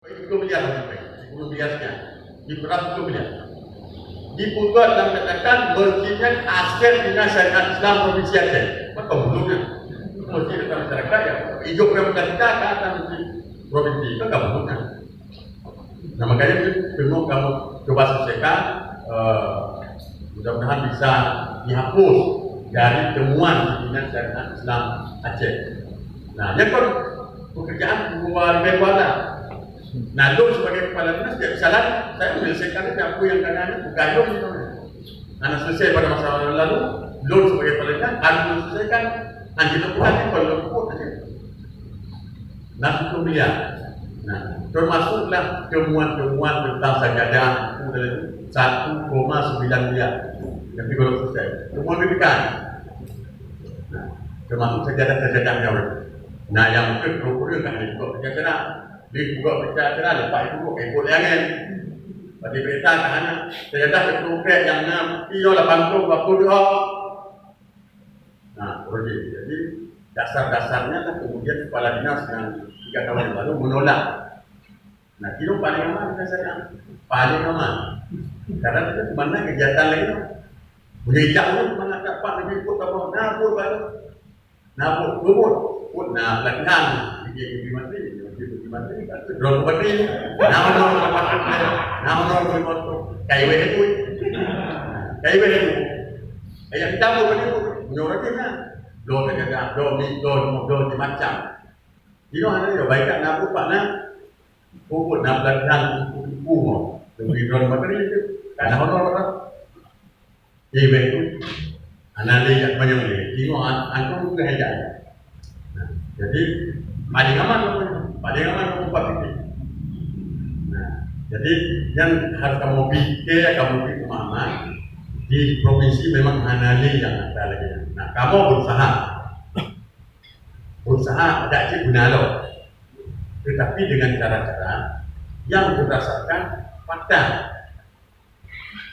10 miliar lebih, 10 miliar sekian, di beratus miliar. Diputuskan dalam katakan masjidnya aset dengan syariat Islam Provinsi Aceh. Maka belumnya masjid dalam masyarakat ya hijau perintah kita akan masjid provinsi itu enggak belumnya. Nah makanya itu semua kamu coba selesaikan, mudah-mudahan bisa dihapus dari temuan dengan syariat Islam Aceh. Nah, yang kan pekerjaan luar biasa. Nah, Lom sebagai kepala dinas tidak bisa lagi. Saya menyelesaikan itu aku yang kadang-kadang bukan Lom itu. Karena selesai pada masa lalu, Lom sebagai kepala dinas harus menyelesaikan. Nanti bukan kalau Lom pun aja. 60 miliar. Nah, termasuklah temuan-temuan tentang sajadah 1,9 miliar. Tapi kalau selesai, temuan BPK. Nah, termasuk sajadah-sajadah yang nah, yang mungkin prokurir tak ada juga sajadah. Dia juga berita-berita lepas itu kok ikut jangan. Pada berita kan sajadah konkret yang iyo 80 waktu dia. Nah, jadi dasar-dasarnya lah kemudian kepala dinas yang 3 tahun yang lalu menolak. Nah, kira paling aman saya paling aman. Karena itu mana kegiatan lagi tu. Boleh jauh mana dapat lebih ikut apa? Nabur baru. Nabur kubur. Pun nak pelatihan di menteri kan drone menteri. Nama KIW itu. KIW itu. Yang kita mau beri menyorotnya. Do kerja, do macam. Ini ada baikkan nabur pak nak. Kubur nak pelatihan umum. Lebih drone menteri itu. Karena honor. KIW itu. Analis yang banyak ni. Tengok angkut ke hajat. Jadi paling aman kamu pakai. Nah, jadi yang harus kamu pikir, kamu pemahaman di provinsi memang anali yang ada lagi. Nah, kamu berusaha ada aja guna lo, tetapi dengan cara-cara yang berdasarkan fakta.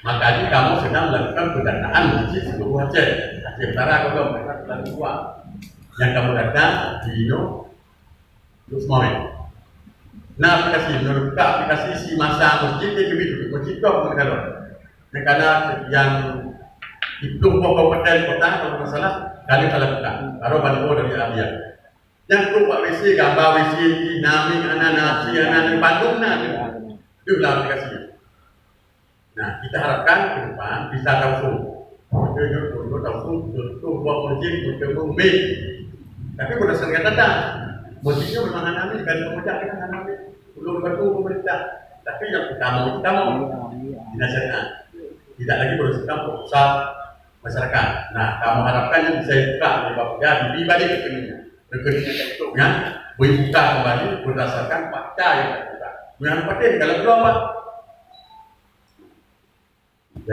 Makanya kamu sedang melakukan pendataan masjid seluruh Aceh, Aceh Utara, kalau mereka telah dibuat. Yang kamu datang di semua. Nah, aplikasi menurut aplikasi si masa masjid dia begitu. Masjid tu apa kalau? Karena yang itu kabupaten kota kalau masalah kali kalau kita taruh bantu dari Arabia. Yang tu Pak WC gambar WC dinamik anak-anak di Bandung itu lah aplikasinya. Nah, kita harapkan ke depan bisa tahu itu buat masjid untuk umum. Tapi berdasarkan data, masjidnya memang anami kan pemuda kita anami belum bertu pemerintah. Tapi yang utama dinas syariat tidak lagi berdasarkan pusat masyarakat. Nah, kamu harapkan yang bisa dibuka oleh Bapeda di balik rekeningnya itu ya, dibuka kembali berdasarkan fakta yang terbuka. Yang penting kalau belum